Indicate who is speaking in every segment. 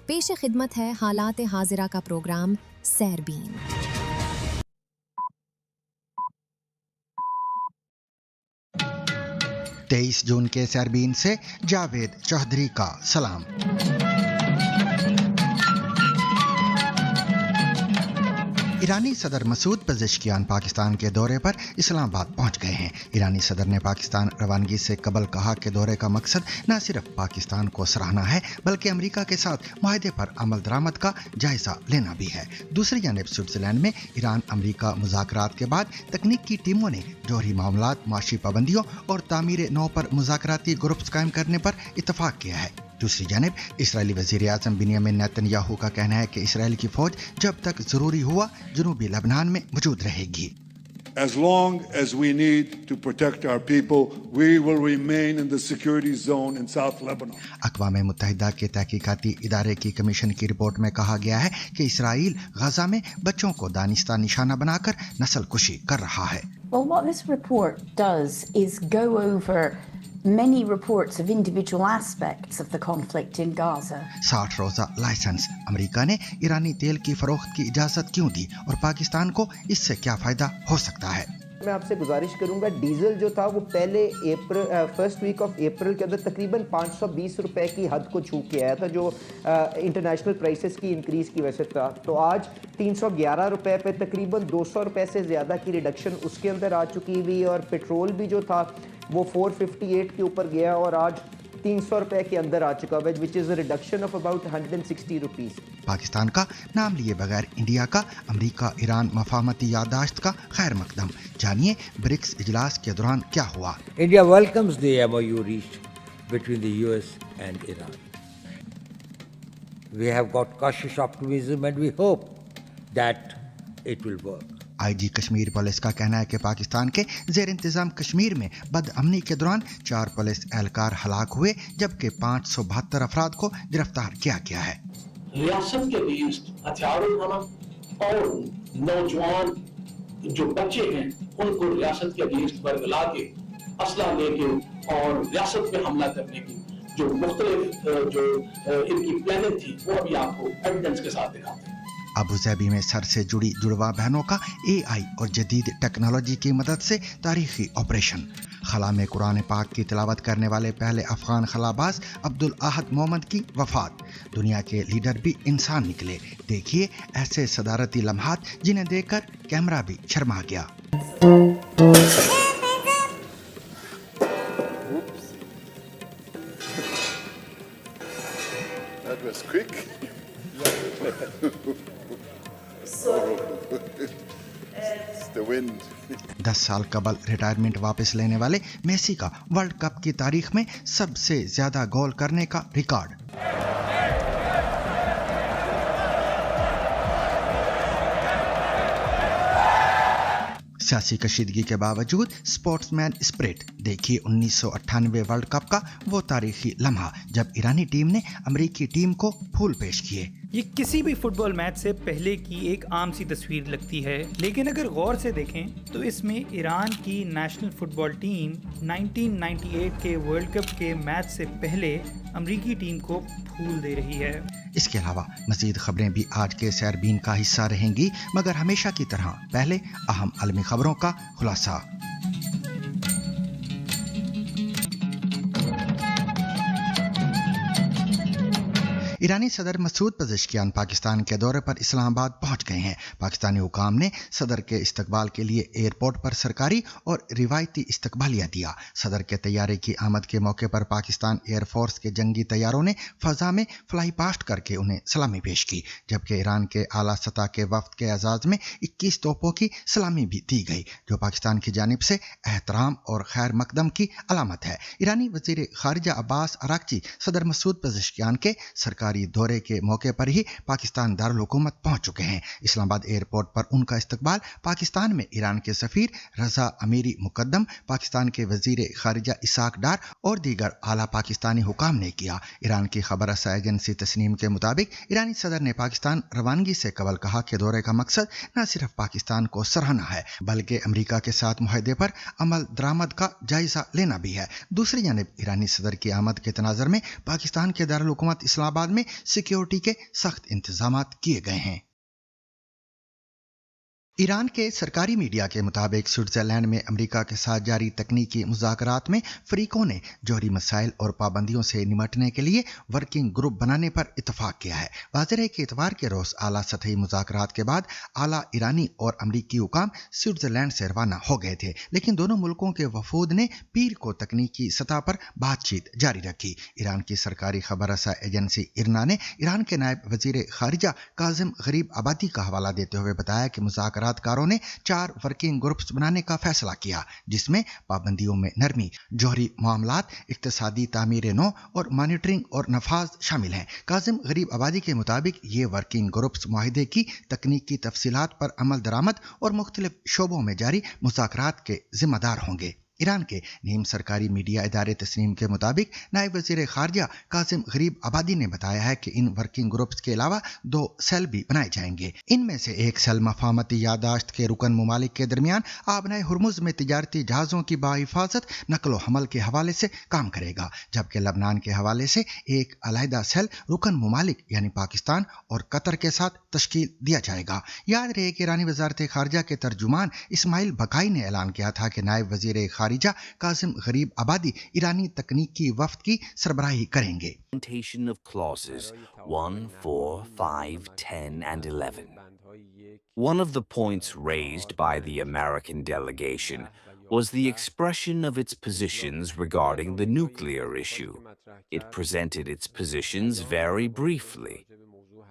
Speaker 1: پیش خدمت ہے حالات حاضرہ کا پروگرام سیربین۔
Speaker 2: 23 جون کے سیربین سے جاوید چودھری کا سلام۔ ایرانی صدر مسعود پزشکیان پاکستان کے دورے پر اسلام آباد پہنچ گئے ہیں۔ ایرانی صدر نے پاکستان روانگی سے قبل کہا کہ دورے کا مقصد نہ صرف پاکستان کو سراہنا ہے بلکہ امریکہ کے ساتھ معاہدے پر عمل درآمد کا جائزہ لینا بھی ہے۔ دوسری جانب سوئٹزرلینڈ میں ایران امریکہ مذاکرات کے بعد تکنیکی ٹیموں نے جوہری معاملات، معاشی پابندیوں اور تعمیر نو پر مذاکراتی گروپس قائم کرنے پر اتفاق کیا ہے۔ دوسری جانب اسرائیلی وزیر اعظم بنیامین نیتن یاہو کا کہنا ہے کہ اسرائیل کی فوج جب تک ضروری ہوا جنوبی لبنان میں موجود رہے گی۔
Speaker 3: As long as we need to protect our people, we will remain in the security zone in South Lebanon.
Speaker 2: اقوام متحدہ کے تحقیقاتی ادارے کی کمیشن کی رپورٹ میں کہا گیا ہے کہ اسرائیل غزہ میں بچوں کو دانستہ نشانہ بنا کر نسل کشی کر رہا ہے۔
Speaker 4: Well, what this report does is go over many reports of individual aspects of the conflict in Gaza.
Speaker 2: 60 روزہ لائسنس امریکہ نے ایرانی تیل کی فروخت کی اجازت کیوں دی اور پاکستان کو اس سے کیا فائدہ ہو سکتا ہے؟
Speaker 5: میں آپ سے گزارش کروں گا، ڈیزل جو تھا وہ پہلے فرسٹ ویک آف اپریل کے اندر تقریباً 520 روپے کی حد کو چھو کے آیا تھا، جو انٹرنیشنل پرائسز کی انکریز کی وجہ سے تھا۔ تو آج 311 روپے پہ تقریباً 200 روپے سے زیادہ کی ریڈکشن اس کے اندر آ چکی ہوئی، اور پیٹرول بھی جو تھا وہ 458 کے اوپر گیا اور آج 300 روپے کے اندر آ چکا ہے، which is a reduction of about 160 rupees۔
Speaker 2: Pakistan کا نام لیے بغیر انڈیا کا امریکہ ایران مفاہمتی یادداشت کا خیر مقدم۔ جانیے برکس اجلاس کے دوران کیا ہوا۔
Speaker 6: India welcomes the MOU reached between the US and Iran. We have got cautious optimism and we hope that it will work.
Speaker 2: I G Kashmir police کا کہنا ہے کہ پاکستان کے زیر انتظام کشمیر میں بد امنی کے دوران 4 پولیس اہلکار ہلاک ہوئے جبکہ 572 افراد کو گرفتار کیا گیا ہے۔
Speaker 7: ریاست کے اگینسٹ ہتھیاروں ڈھانا اور نوجوان جو بچے ہیں ان کو ریاست کے اگینسٹ برگلا کے اسلحہ لے کے اور ریاست پہ حملہ کرنے کی جو مختلف جو ان کی پلاننگ تھی وہ ابھی آپ کو ایویڈنس کے ساتھ دکھاتے ہیں۔
Speaker 2: ابوظہبی میں سر سے جڑی جڑواں بہنوں کا اے آئی اور جدید ٹیکنالوجی کی مدد سے تاریخی آپریشن۔ خلا میں قرآن پاک کی تلاوت کرنے والے پہلے افغان خلا باز عبدالاحد محمد کی وفات۔ دنیا کے لیڈر بھی انسان نکلے، دیکھیے ایسے صدارتی لمحات جنہیں دیکھ کر کیمرہ بھی شرما گیا۔
Speaker 3: That was quick.
Speaker 2: 10 سال قبل ریٹائرمنٹ واپس لینے والے میسی کا ورلڈ کپ کی تاریخ میں سب سے زیادہ گول کرنے کا ریکارڈ۔ سیاسی کشیدگی کے باوجود سپورٹس مین اسپرٹ، دیکھیے 1998 ورلڈ کپ کا وہ تاریخی لمحہ جب ایرانی ٹیم نے امریکی ٹیم کو پھول پیش کیے۔
Speaker 8: یہ کسی بھی فٹ بال میچ سے پہلے کی ایک عام سی تصویر لگتی ہے، لیکن اگر غور سے دیکھیں تو اس میں ایران کی نیشنل فٹ بال ٹیم 1998 کے ورلڈ کپ کے میچ سے پہلے امریکی ٹیم کو پھول دے رہی ہے۔
Speaker 2: اس کے علاوہ مزید خبریں بھی آج کے سیربین کا حصہ رہیں گی، مگر ہمیشہ کی طرح پہلے اہم عالمی خبروں کا خلاصہ۔ ایرانی صدر مسعود پزشکیان پاکستان کے دورے پر اسلام آباد پہنچ گئے ہیں۔ پاکستانی حکام نے صدر کے استقبال کے لیے ایئرپورٹ پر سرکاری اور روایتی استقبالیہ دیا۔ صدر کے طیارے کی آمد کے موقع پر پاکستان ایئر فورس کے جنگی طیاروں نے فضا میں فلائی پاسٹ کر کے انہیں سلامی پیش کی، جبکہ ایران کے اعلیٰ سطح کے وفد کے اعزاز میں 21 توپوں کی سلامی بھی دی گئی، جو پاکستان کی جانب سے احترام اور خیر مقدم کی علامت ہے۔ ایرانی وزیر خارجہ عباس اراغچی صدر مسعود پزشکیان کے سرکاری دورے کے موقع پر ہی پاکستان دارالحکومت پہنچ چکے ہیں۔ اسلام آباد ایئرپورٹ پر ان کا استقبال پاکستان میں ایران کے سفیر رضا امیری مقدم، پاکستان کے وزیر خارجہ اسحاق ڈار اور دیگر اعلیٰ پاکستانی حکام نے کیا۔ ایران کی خبر رساں ایجنسی تسنیم کے مطابق ایرانی صدر نے پاکستان روانگی سے قبل کہا کہ دورے کا مقصد نہ صرف پاکستان کو سراہنا ہے بلکہ امریکہ کے ساتھ معاہدے پر عمل درآمد کا جائزہ لینا بھی ہے۔ دوسری جانب ایرانی صدر کی آمد کے تناظر میں پاکستان کے دارالحکومت اسلام آباد میں सिक्योरिटी के सख्त इंतजाम किए गए हैं। ईरान के सरकारी मीडिया के मुताबिक स्विट्जरलैंड में अमेरिका के साथ जारी तकनीकी मुज़ाकरात में फरीकों ने जौहरी मसाइल और पाबंदियों से निमटने के लिए वर्किंग ग्रुप बनाने पर इतफाक किया है। वाज़ेह है कि इतवार के रोज़ आला सतही मुज़ाकरात के बाद आला ईरानी और अमरीकी हुकाम स्विट्जरलैंड से रवाना हो गए थे, लेकिन दोनों मुल्कों के वफूद ने पीर को तकनीकी सतह पर बातचीत जारी रखी। ईरान की सरकारी खबर रसा एजेंसी इरना ने ईरान के नायब वज़ीर खारिजा काजिम गरीब आबादी का हवाला देते हुए बताया कि मुज़ाकरात कारों ने 4 वर्किंग ग्रुप्स बनाने का फैसला किया, जिसमें पाबंदियों में नरमी, जौहरी मामलात, इक्तसादी तामीर नौ और मॉनिटरिंग और नफाज शामिल हैं। काजिम गरीब आबादी के मुताबिक ये वर्किंग ग्रुप्स मुआहिदे की तकनीकी तफसीलात पर अमल दरामद और मुख्तलिफ शोबों में जारी मुज़ाकरात के जिम्मेदार होंगे। ईरान के नीम सरकारी मीडिया इदारे तस्नीम के मुताबिक नायब वज़ीर खारजा कासिम गरीब आबादी ने बताया है कि इन वर्किंग ग्रुप्स के अलावा 2 सेल भी बनाए जाएंगे। इनमें से एक सेल मफाहमती यादाश्त के रुकन मुमालिक के दरमियान आबनाए हुर्मुज में तिजारती जहाज़ों की बाहिफाजत नकलो हमल के हवाले से काम करेगा, जबकि लबनान के हवाले से एक अलहदा सेल रुकन मुमालिक यानी पाकिस्तान और कतर के साथ तश्कील दिया जाएगा। याद रहे कि ईरानी वजारत खारजा के तर्जुमान इस्माइल बकाई ने ऐलान किया था कि नायब वज़ीर खारिजा कासिम गरीब आबादी ईरानी तकनीकी वफ्द की सरबराही करेंगे।
Speaker 9: Of clauses 1, 4, 5, 10, and 11. One of the points raised by the American delegation was the expression of its positions regarding the nuclear issue. It presented its positions very briefly.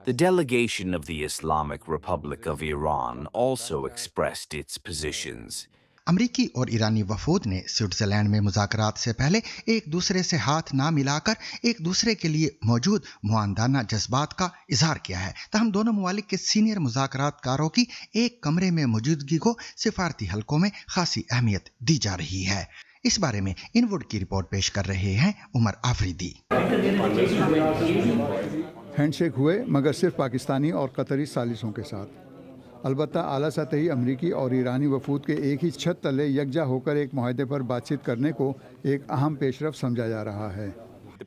Speaker 9: The delegation of the Islamic Republic of Iran also expressed its positions.
Speaker 2: अमरीकी और ईरानी वफूद ने Switzerland में मुज़ाकरात से पहले एक दूसरे से हाथ ना मिलाकर एक दूसरे के लिए मौजूद मुआंदाना जज्बात का इजहार किया है। तहम दोनों मुमालिक के सीनियर मुज़ाकरातकारों की एक कमरे में मौजूदगी को सिफारती हलकों में खासी अहमियत दी जा रही है। इस बारे में इनवुड की रिपोर्ट पेश कर रहे हैं उमर आफरीदी।
Speaker 10: हैंडशेक हुए मगर सिर्फ पाकिस्तानी और कतरी सालिसों के साथ। अलबत्ता आला सतही अमरीकी और ईरानी वफूद के एक ही छत तले यकजा होकर एक मुआहदे पर बातचीत करने को एक अहम पेशरफ समझा जा रहा है।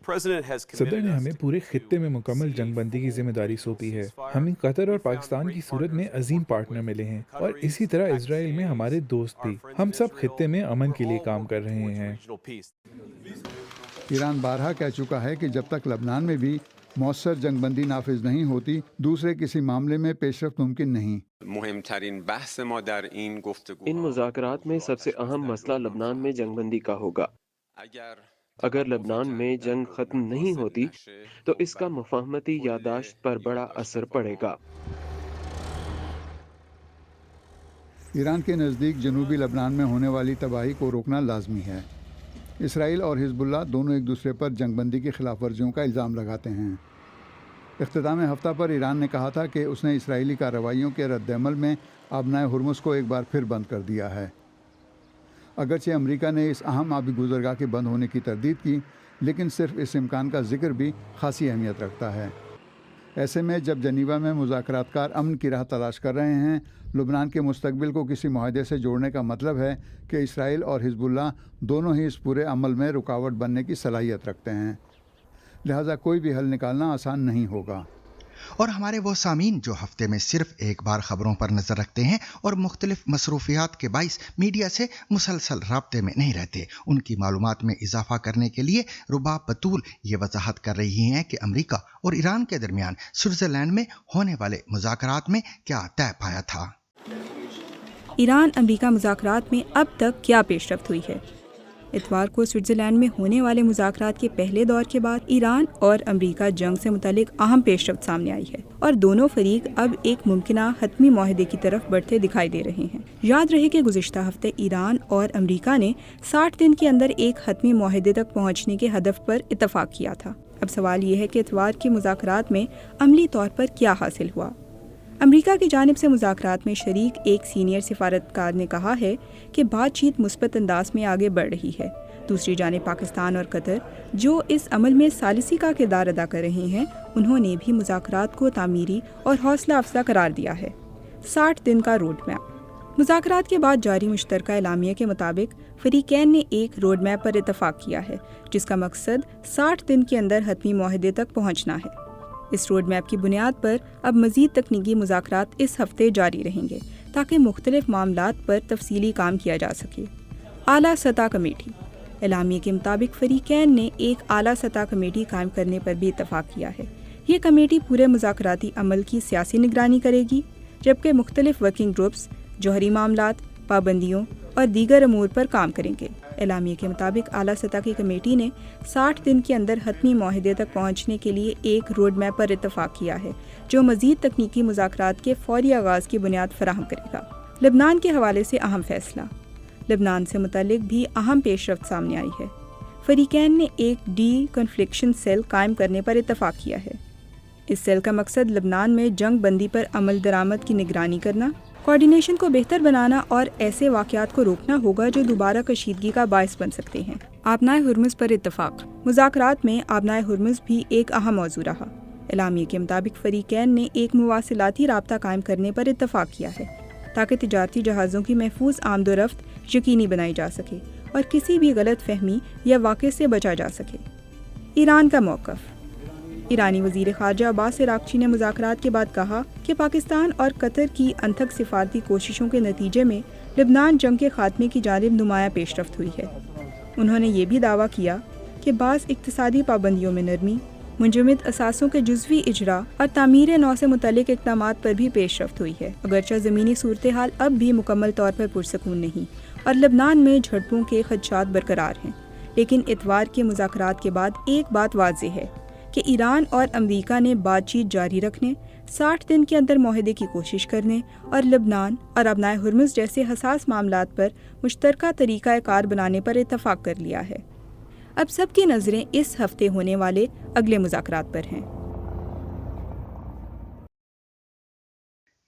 Speaker 11: सदर ने हमें पूरे खित्ते में मुकम्मल जंगबंदी की जिम्मेदारी सौंपी है। हमें कतर और पाकिस्तान की सूरत में अजीम पार्टनर मिले हैं और इसी तरह इजराइल में हमारे दोस्त भी। हम सब खित्ते में अमन के लिए काम कर रहे हैं।
Speaker 10: ईरान बारहा कह चुका है कि जब तक लबनान में भी मौसर जंगबंदी नाफिज नहीं होती, दूसरे किसी मामले में पेशरफ मुमकिन नहीं।
Speaker 12: इन मुज़ाकरात में सबसे अहम मसला लबनान में जंगबंदी का होगा। अगर लबनान में जंग खत्म नहीं होती तो इसका मुफाहमती यादाश्त पर बड़ा असर पड़ेगा।
Speaker 10: ईरान के नज़दीक जनूबी लबनान में होने वाली तबाही को रोकना लाजमी है। इसराइल और हिजबुल्लाह दोनों एक दूसरे पर जंगबंदी की खिलाफ वर्जियों का इल्ज़ाम लगाते हैं। इख्तिताम हफ्ता पर ईरान ने कहा था कि उसने इसराइली कार्रवाइयों के रद्द-ए-अमल में आबनाए हुर्मुज़ को एक बार फिर बंद कर दिया है। अगरचे अमेरिका ने इस अहम आबी गुज़रगाह के बंद होने की तरदीद की, लेकिन सिर्फ इस इम्कान का जिक्र भी खासी अहमियत रखता है। ऐसे में जब जनीवा में मुज़ाकरातकार अमन की राह तलाश कर रहे हैं, लुबनान के मुस्तकबिल को किसी मुआहदे से जोड़ने का मतलब है कि इसराइल और हिजबुल्लाह दोनों ही इस पूरे अमल में रुकावट बनने की सलाहियत रखते हैं। लिहाजा कोई भी हल निकालना आसान नहीं होगा।
Speaker 2: और हमारे वो सामीन जो हफ्ते में सिर्फ एक बार खबरों पर नजर रखते हैं और मुख्तलिफ मसरूफियात के बाइस मीडिया से मुसलसल राब्ते में नहीं रहते, उनकी मालूमात में इजाफा करने के लिए रुबाब बतूल ये वजाहत कर रही हैं कि अमेरिका और ईरान के दरमियान स्विट्जरलैंड में होने वाले मुज़ाकरात में क्या तय पाया था।
Speaker 13: ईरान अमेरिका मुज़ाकरात में अब तक क्या पेशरफ्त हुई है। इतवार को स्विट्ज़रलैंड में होने वाले मुज़ाकरात के पहले दौर के बाद ईरान और अमेरिका जंग से मुतालिक अहम पेशरफ्त सामने आई है और दोनों फरीक अब एक मुमकिना हतमी मुआहदे की तरफ बढ़ते दिखाई दे रहे हैं। याद रहे कि गुज़िश्ता हफ्ते ईरान और अमेरिका ने 60 दिन के अंदर एक हतमी मुआहदे तक पहुँचने के हदफ पर इतफाक किया था। अब सवाल ये है कि इतवार के मुज़ाकरात में अमली तौर पर क्या हासिल हुआ। अमेरिका की जानिब से मुज़ाकरात में शरीक एक सीनियर सिफारतकार ने कहा है कि बातचीत मुस्बत अंदाज में आगे बढ़ रही है। दूसरी जानिब पाकिस्तान और कतर, जो इस अमल में सालिसी का किरदार अदा कर रहे हैं, उन्होंने भी मुज़ाकरात को तामीरी और हौसला अफजा करार दिया है। 60 दिन का रोड मैप। मुज़ाकरात के बाद जारी मुश्तरका एलामिया के मुताबिक फरीकैन ने एक रोड मैप पर इतफाक किया है, जिसका मकसद 60 दिन के अंदर हतमी मुआहदे तक पहुँचना है। اس روڈ میپ کی بنیاد پر اب مزید تکنیکی مذاکرات اس ہفتے جاری رہیں گے تاکہ مختلف معاملات پر تفصیلی کام کیا جا سکے۔ اعلیٰ سطح کمیٹی۔ اعلامیے کے مطابق فریقین نے ایک اعلیٰ سطح کمیٹی قائم کرنے پر بھی اتفاق کیا ہے۔ یہ کمیٹی پورے مذاکراتی عمل کی سیاسی نگرانی کرے گی، جبکہ مختلف ورکنگ گروپس جوہری معاملات، پابندیوں اور دیگر امور پر کام کریں گے۔ اعلامیے کے مطابق اعلیٰ سطح کی کمیٹی نے 60 دن کے اندر حتمی معاہدے تک پہنچنے کے لیے ایک روڈ میپ پر اتفاق کیا ہے، جو مزید تکنیکی مذاکرات کے فوری آغاز کی بنیاد فراہم کرے گا۔ لبنان کے حوالے سے اہم فیصلہ۔ لبنان سے متعلق بھی اہم پیش رفت سامنے آئی ہے۔ فریقین نے ایک ڈی کنفلکشن سیل قائم کرنے پر اتفاق کیا ہے۔ اس سیل کا مقصد لبنان میں جنگ بندی پر عمل درآمد کی نگرانی کرنا، کوارڈینیشن کو بہتر بنانا اور ایسے واقعات کو روکنا ہوگا جو دوبارہ کشیدگی کا باعث بن سکتے ہیں۔ آبنائے ہرمز پر اتفاق۔ مذاکرات میں آبنائے ہرمز بھی ایک اہم موضوع رہا۔ اعلامیے کے مطابق فریقین نے ایک مواصلاتی رابطہ قائم کرنے پر اتفاق کیا ہے تاکہ تجارتی جہازوں کی محفوظ آمد و رفت یقینی بنائی جا سکے اور کسی بھی غلط فہمی یا واقعے سے بچا جا سکے۔ ایران کا موقف۔ ایرانی وزیر خارجہ عباس عراقچی نے مذاکرات کے بعد کہا کہ پاکستان اور قطر کی انتھک سفارتی کوششوں کے نتیجے میں لبنان جنگ کے خاتمے کی جانب نمایاں پیش رفت ہوئی ہے۔ انہوں نے یہ بھی دعویٰ کیا کہ بعض اقتصادی پابندیوں میں نرمی، منجمد اثاثوں کے جزوی اجرا اور تعمیر نو سے متعلق اقدامات پر بھی پیش رفت ہوئی ہے، اگرچہ زمینی صورتحال اب بھی مکمل طور پر پرسکون نہیں اور لبنان میں جھڑپوں کے خدشات برقرار ہیں، لیکن اتوار کے مذاکرات کے بعد ایک بات واضح ہے کہ ایران اور امریکہ نے بات چیت جاری رکھنے، 60 دن کے اندر معاہدے کی کوشش کرنے اور لبنان اور آبنائے ہرمز جیسے حساس معاملات پر مشترکہ طریقہ کار بنانے پر اتفاق کر لیا ہے۔ اب سب کی نظریں اس ہفتے ہونے والے اگلے مذاکرات پر ہیں۔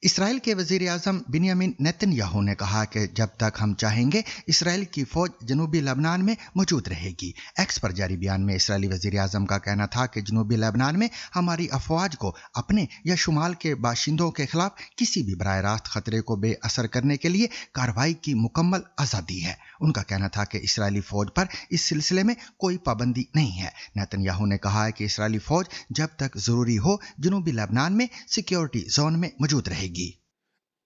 Speaker 2: اسرائیل کے وزیر اعظم بنیامین نیتن یاہو نے کہا کہ جب تک ہم چاہیں گے اسرائیل کی فوج جنوبی لبنان میں موجود رہے گی۔ ایکس پر جاری بیان میں اسرائیلی وزیر اعظم کا کہنا تھا کہ جنوبی لبنان میں ہماری افواج کو اپنے یا شمال کے باشندوں کے خلاف کسی بھی براہ راست خطرے کو بے اثر کرنے کے لیے کارروائی کی مکمل آزادی ہے۔ ان کا کہنا تھا کہ اسرائیلی فوج پر اس سلسلے میں کوئی پابندی نہیں ہے۔ نیتن یاہو نے کہا ہے کہ اسرائیلی فوج جب تک ضروری ہو جنوبی لبنان میں سیکیورٹی زون میں موجود رہے گی۔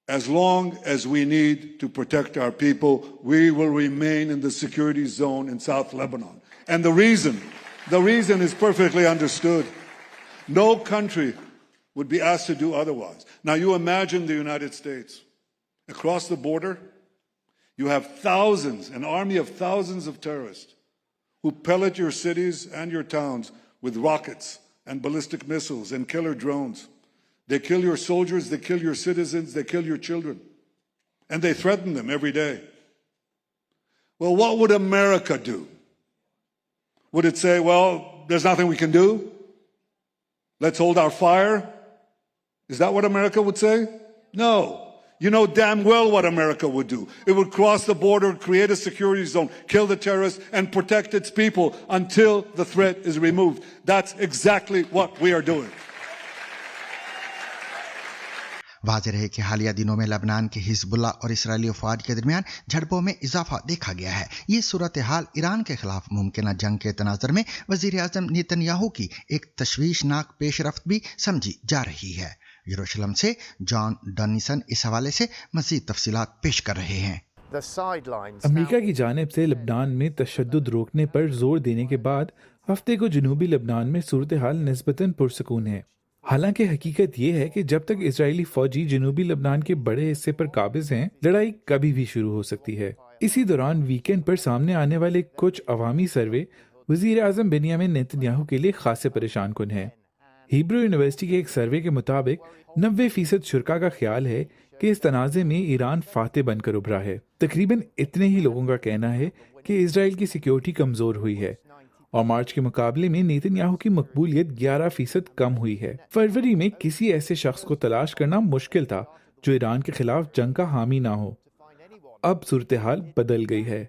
Speaker 3: As long as we need to protect our people, we will remain in the security zone in South Lebanon. And the reason is perfectly understood. No country would be asked to do otherwise. Now you imagine the United States. Across the border, you have thousands, an army of thousands of terrorists who pellet your cities and your towns with rockets and ballistic missiles and killer drones. They kill your soldiers, they kill your citizens, they kill your children. And they threaten them every day. Well, what would America do? Would it say, well, there's nothing we can do? Let's hold our fire? Is that what America would say? No. You know damn well what America would do. It would cross the border, create a security zone, kill the terrorists, and protect its people until the threat is removed. That's exactly what we are doing.
Speaker 2: واضح رہے کہ حالیہ دنوں میں لبنان کے حزب اللہ اور اسرائیلی افواج کے درمیان جھڑپوں میں اضافہ دیکھا گیا ہے۔ یہ صورتحال ایران کے خلاف ممکنہ جنگ کے تناظر میں وزیر اعظم نیتن یاہو کی ایک تشویشناک پیش رفت بھی سمجھی جا رہی ہے۔ یروشلم سے جان ڈانیسن اس حوالے سے مزید تفصیلات پیش کر رہے ہیں۔
Speaker 11: امریکہ کی جانب سے لبنان میں تشدد روکنے پر زور دینے کے بعد ہفتے کو جنوبی لبنان میں صورتحال نسبتاً پرسکون ہے۔ حالانکہ حقیقت یہ ہے کہ جب تک اسرائیلی فوجی جنوبی لبنان کے بڑے حصے پر قابض ہیں، لڑائی کبھی بھی شروع ہو سکتی ہے۔ اسی دوران ویکینڈ پر سامنے آنے والے کچھ عوامی سروے وزیر اعظم بنیامین نیتن یاہو کے لیے خاصے پریشان کن ہیں۔ ہیبرو یونیورسٹی کے ایک سروے کے مطابق 90% شرکا کا خیال ہے کہ اس تنازع میں ایران فاتح بن کر ابھرا ہے۔ تقریباً اتنے ہی لوگوں کا کہنا ہے کہ اسرائیل کی سیکیورٹی کمزور ہوئی ہے اور مارچ کے مقابلے میں نیتن یاہو کی مقبولیت 11% کم ہوئی ہے۔ فروری میں کسی ایسے شخص کو تلاش کرنا مشکل تھا جو ایران کے خلاف جنگ کا حامی نہ ہو۔ اب صورتحال بدل گئی ہے۔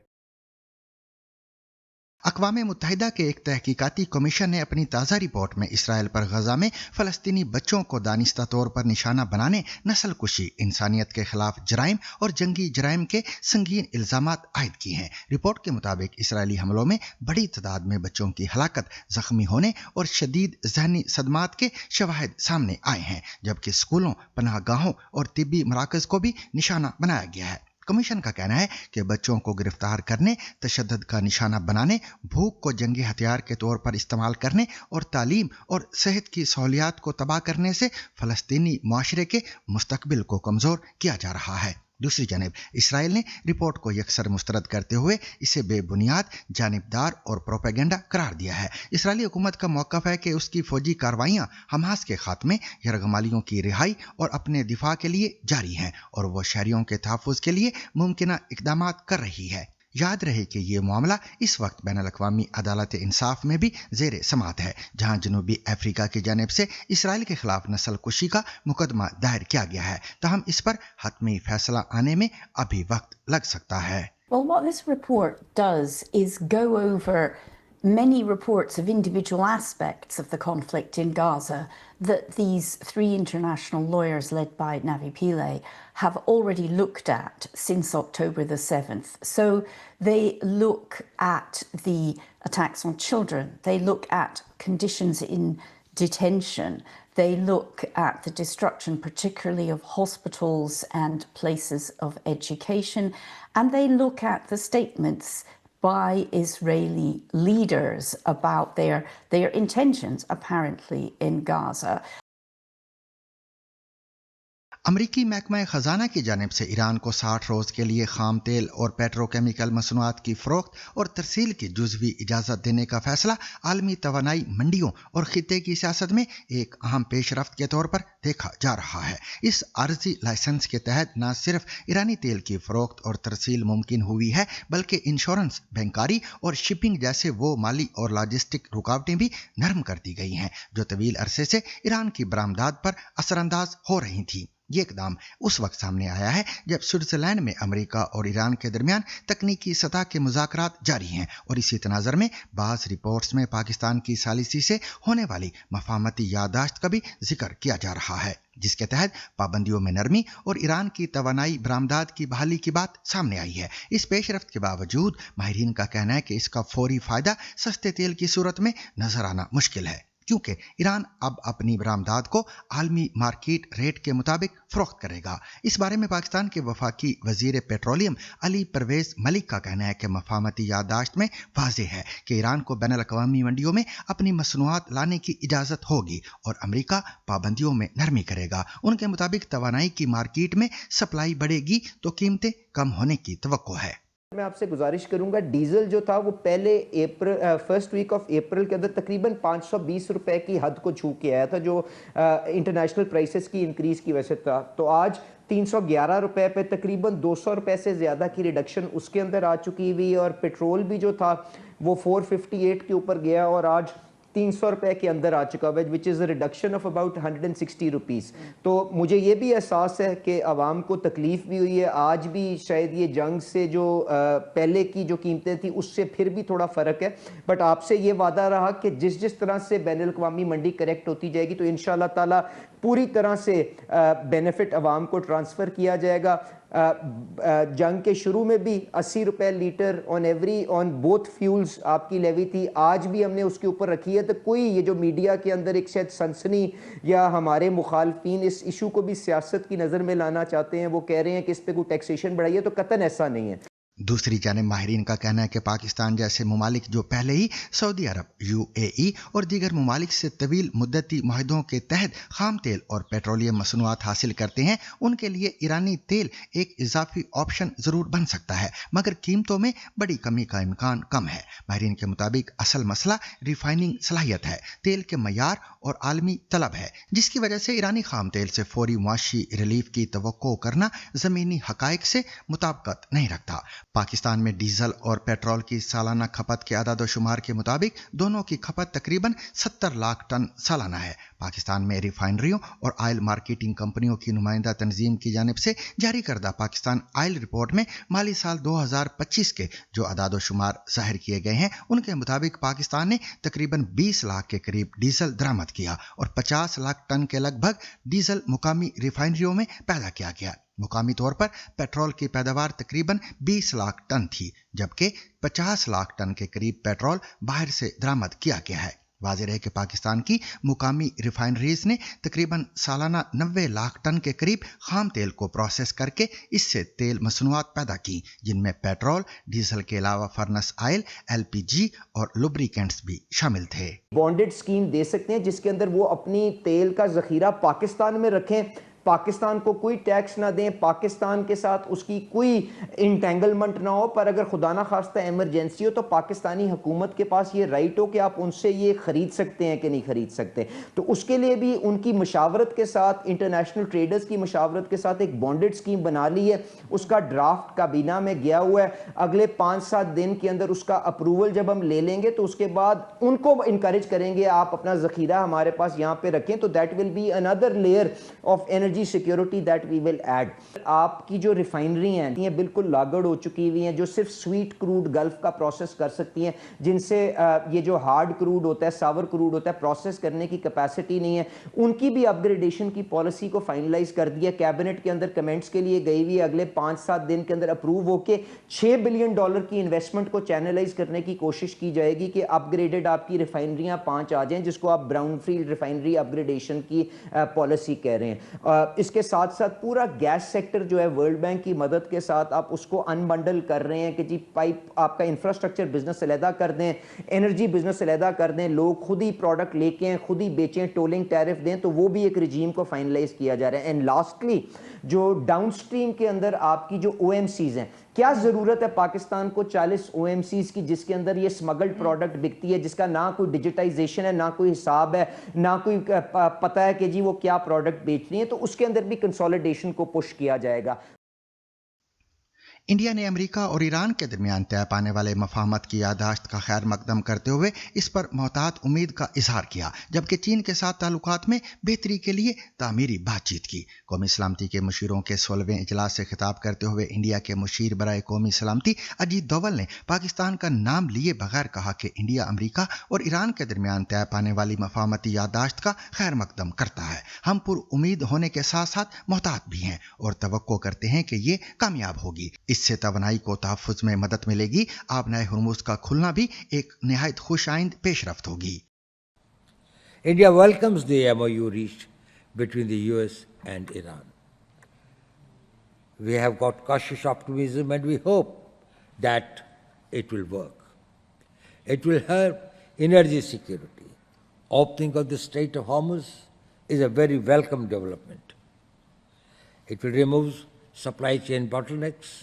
Speaker 2: अक़वाम मुत्तहिदा के एक तहकीकाती कमीशन ने अपनी ताज़ा रिपोर्ट में इसराइल पर गजा में फ़लस्तीनी बच्चों को दानिस्ता तौर पर निशाना बनाने, नस्ल कुशी, इंसानियत के खिलाफ जराइम और जंगी जराइम के संगीन इल्ज़ामात आयद किए हैं। रिपोर्ट के मुताबिक इसराइली हमलों में बड़ी तादाद में बच्चों की हलाकत, जख्मी होने और शदीद ज़हनी सदमात के शवाहिद सामने आए हैं, जबकि स्कूलों, पनाहगाहों और तिब्बी मराकज़ को भी निशाना बनाया गया है। कमीशन का कहना है कि बच्चों को गिरफ्तार करने, तशद्दुद का निशाना बनाने, भूख को जंगी हथियार के तौर पर इस्तेमाल करने और तालीम और सेहत की सहूलियात को तबाह करने से फ़लस्तीनी माशरे के मुस्तकबिल को कमज़ोर किया जा रहा है। दूसरी जानब इसराइल ने रिपोर्ट को यकसर मुस्तरद करते हुए इसे बेबुनियाद, जानिबदार और प्रोपेगेंडा करार दिया है। इसराइली हुकूमत का मौक़िफ़ है कि उसकी फ़ौजी कार्रवाइयाँ हमास के खात्मे, यरगमालियों की रिहाई और अपने दिफा के लिए जारी हैं और वह शहरियों के तहफ़्फ़ुज़ के लिए मुमकिना इक़दामात कर रही है। याद रहे कि ये मामला इस वक्त बैनुल-अक़वामी अदालत इंसाफ में भी ज़ेर समाअत है, जहां जनूबी अफ्रीका की जानिब से इसराइल के खिलाफ नस्ल कुशी का मुकदमा दायर किया गया है। ताहम इस पर हतमी फैसला आने में अभी वक्त लग सकता है।
Speaker 4: Well, what this report does is go over many reports of individual aspects of the conflict in Gaza that these three international lawyers led by Navi Pillay have already looked at since October the 7th. So they look at the attacks on children, they look at conditions in detention, they look at the destruction particularly of hospitals and places of education, and they look at the statements by Israeli leaders about their intentions apparently in Gaza.
Speaker 2: अमरीकी महकमा ख़जाना की जानिब से Iran को 60 रोज़ के लिए खाम तेल और पेट्रोकेमिकल मसनूआत की फ़रोख्त और तरसील की जुज़वी इजाज़त देने का फ़ैसला आलमी तवानाई मंडियों और ख़ित्ते की सियासत में एक अहम पेशरफ्त के तौर पर देखा जा रहा है। इस आर्जी लाइसेंस के तहत न सिर्फ ईरानी तेल की फ़रोख्त और तरसील मुमकिन हुई है, बल्कि इंश्योरेंस, बैंकारी और शिपिंग जैसे वो माली और लॉजिस्टिक रुकावटें भी नरम कर दी गई हैं जो तवील अरसे से ईरान की बरामदात पर असरअंदाज हो रही थी। ये इकदाम उस वक्त सामने आया है जब स्विट्ज़रलैंड में अमेरिका और ईरान के दरमियान तकनीकी सतह के मुज़ाकरात जारी हैं और इसी तनाज़र में बाज़ रिपोर्ट्स में पाकिस्तान की सालिसी से होने वाली मफाहमती याददाश्त का भी जिक्र किया जा रहा है, जिसके तहत पाबंदियों में नरमी और ईरान की तवानाई बरामदात की बहाली की बात सामने आई है। इस पेशरफ्त के बावजूद माहिरीन का कहना है कि इसका फौरी फ़ायदा सस्ते तेल की सूरत में नज़र आना मुश्किल है, क्योंकि ईरान अब अपनी बरामदात को आलमी मार्केट रेट के मुताबिक फ़रोख्त करेगा। इस बारे में पाकिस्तान के वफाकी वज़ीर पेट्रोलियम अली परवेज़ मलिक का कहना है कि मफाहमती याददाश्त में वाज़ेह है कि ईरान को बैनुल-अक़वामी मंडियों में अपनी मसनूआत लाने की इजाज़त होगी और अमेरिका पाबंदियों में नरमी करेगा। उनके मुताबिक तवानाई की मार्केट में सप्लाई बढ़ेगी तो कीमतें कम होने की तवक्को है।
Speaker 5: मैं आपसे गुजारिश करूंगा, डीजल जो था वो पहले फर्स्ट वीक ऑफ अप्रैल के अंदर तकरीबन 520 रुपए की हद को छू के आया था, जो इंटरनेशनल प्राइसेस की इंक्रीज की वजह से था। तो आज 311 रुपए पे तकरीबन 200 रुपए से ज़्यादा की रिडक्शन उसके अंदर आ चुकी हुई, और पेट्रोल भी जो था वो 458 के ऊपर गया और आज 300 रुपए के अंदर आ चुका है, which is a reduction of about 160 rupees. तो मुझे ये भी एहसास है कि आवाम को तकलीफ़ भी हुई है। आज भी शायद ये जंग से जो पहले की जो कीमतें थी उससे फिर भी थोड़ा फ़र्क है, बट आपसे ये वादा रहा कि जिस तरह से बैनुल-अक़वामी मंडी करेक्ट होती जाएगी तो इंशाअल्लाह ताला पूरी तरह से बेनिफिट आवाम को ट्रांसफ़र किया जाएगा। जंग के शुरू में भी 80 रुपए लीटर ऑन बोथ फ्यूल्स आपकी लेवी थी, आज भी हमने उसके ऊपर रखी है। तो कोई ये जो मीडिया के अंदर एक शायद सनसनी या हमारे मुखालफिन इस इशू को भी सियासत की नज़र में लाना चाहते हैं, वो कह रहे हैं कि इस पर कोई टैक्सेशन बढ़ाई है, तो कतन ऐसा नहीं है।
Speaker 2: दूसरी जानिब माहिरीन का कहना है कि पाकिस्तान जैसे ममालिक जो पहले ही सऊदी अरब, UAE और दीगर ममालिक से तवील मुद्दती मुआहदों के तहत खाम तेल और पेट्रोलियम मसनूआत हासिल करते हैं, उनके लिए ईरानी तेल एक इजाफी ऑप्शन ज़रूर बन सकता है, मगर कीमतों में बड़ी कमी का इम्कान कम है। माहिरीन के मुताबिक असल मसला रिफाइनिंग सलाहियत है, तेल के मयार और आलमी तलब है, जिसकी वजह से ईरानी खाम तेल से फौरी मुआशी रिलीफ की तवक्को करना ज़मीनी हकाइक से मुताबिकत नहीं रखता। पाकिस्तान में डीजल और पेट्रोल की सालाना खपत के आदाद शुमार के मुताबिक दोनों की खपत तकरीबन 70 लाख टन सालाना है। पाकिस्तान में रिफाइनरियों और आयल मार्केटिंग कंपनियों की नुमाइंदा तंजीम की जानिब से जारी करदा पाकिस्तान आयल रिपोर्ट में माली साल 2025 के जो अदाद-ओ-शुमार जाहिर किए गए हैं उनके मुताबिक पाकिस्तान ने तकरीबन 20 लाख के करीब डीजल दरामद किया और 50 लाख टन के लगभग डीजल मुकामी रिफाइनरियों में पैदा किया गया। मुकामी तौर पर पेट्रोल की पैदावार तकरीबन 20 लाख टन थी, जबकि 50 लाख टन के करीब पेट्रोल बाहर से दरामद किया गया है। वाज़ेह है कि पाकिस्तान की मुकामी रिफाइनरीज ने तकरीबन सालाना 90 लाख टन के करीब खाम तेल को प्रोसेस करके इससे तेल मसनूआत पैदा की, जिनमें पेट्रोल, डीजल के अलावा फर्नेस ऑयल, LPG और लुब्रिकेंट्स भी शामिल थे।
Speaker 5: बॉन्डेड स्कीम दे सकते हैं जिसके अंदर वो अपनी तेल का जखीरा पाकिस्तान में रखें, पाकिस्तान को कोई टैक्स ना दें, पाकिस्तान के साथ उसकी कोई इंटेंगलमेंट ना हो, पर अगर खुदा ना खास्ता इमरजेंसी हो तो पाकिस्तानी हुकूमत के पास ये राइट हो कि आप उनसे ये ख़रीद सकते हैं कि नहीं ख़रीद सकते। तो उसके लिए भी उनकी मशावरत के साथ, इंटरनेशनल ट्रेडर्स की मशावरत के साथ एक बॉन्डेड स्कीम बना ली है। उसका ड्राफ्ट काबीना में गया हुआ है। अगले 5-7 दिन के अंदर उसका अप्रूवल जब हम ले लेंगे तो उसके बाद उनको इनकरेज करेंगे आप अपना ज़खीरा हमारे पास यहाँ पे रखें, तो that will be another layer of energy security that we will add. आपकी जो रिफाइनरी हैं ये बिल्कुल लागड़ हो चुकी हुई हैं, जो सिर्फ स्वीट क्रूड गल्फ का प्रोसेस कर सकती हैं, जिनसे ये जो हार्ड क्रूड होता है, सावर क्रूड होता है, प्रोसेस करने की कैपेसिटी नहीं है। उनकी भी अपग्रेडेशन की पॉलिसी को फाइनलाइज कर दिया, कैबिनेट के अंदर कमेंट्स के लिए गई हुई, अगले 5-7 दिन के अंदर अप्रूव होके $6 बिलियन की इन्वेस्टमेंट को चैनलाइज करने की कोशिश की जाएगी कि अपग्रेडेड आपकी रिफाइनरियां 5 आ जाएं, जिसको आप ब्राउन फील्ड रिफाइनरी अपग्रेडेशन की पॉलिसी कह रहे हैं। इसके साथ साथ पूरा गैस सेक्टर जो है वर्ल्ड बैंक की मदद के साथ आप उसको अनबंडल कर रहे हैं कि जी पाइप आपका इंफ्रास्ट्रक्चर बिजनेस अलहदा कर दें, एनर्जी बिजनेस अलहदा कर दें, लोग खुद ही प्रोडक्ट लेके हैं, खुद ही बेचें, टोलिंग टैरिफ दें, तो वो भी एक रिजीम को फाइनलाइज किया जा रहा है। एंड लास्टली जो डाउनस्ट्रीम के अंदर आपकी जो OMCs हैं, क्या ज़रूरत है पाकिस्तान को 40 OMCs की जिसके अंदर ये स्मगल्ड प्रोडक्ट बिकती है, जिसका ना कोई डिजिटाइजेशन है, ना कोई हिसाब है, ना कोई पता है कि जी वो क्या प्रोडक्ट बेच रही है, तो उसके अंदर भी कंसोलिडेशन को पुश किया जाएगा।
Speaker 2: इंडिया ने अमेरिका और ईरान के दरमियान तय पाने वाले मफाहमत की याददाश्त का खैर मकदम करते हुए इस पर मोहतात उम्मीद का इजहार किया, जबकि चीन के साथ ताल्लुकात में बेहतरी के लिए तामीरी बातचीत की। कौमी सलामती के मुशीरों के 16वें इजलास से खिताब करते हुए इंडिया के मुशीर बराए कौमी सलामती अजीत दोवल ने पाकिस्तान का नाम लिए बगैर कहा कि इंडिया अमेरिका और ईरान के दरमियान तय पाने वाली मफाहमती याददाश्त का खैर मकदम करता है। हम पुर उम्मीद होने के साथ साथ मोहतात भी हैं और तवक्को करते हैं कि ये कामयाब होगी। इससे तवानाई को तहफ़्फ़ुज़ में मदद मिलेगी। आबनाए हुर्मुज़ का खुलना भी एक निहायत खुशाइंद पेशरफ्त होगी।
Speaker 6: India welcomes the MOU reached between the US and Iran. We have got cautious optimism and we hope that it will work. It will help energy security. Opening of the Strait of Hormuz is a very welcome development. It will remove supply chain bottlenecks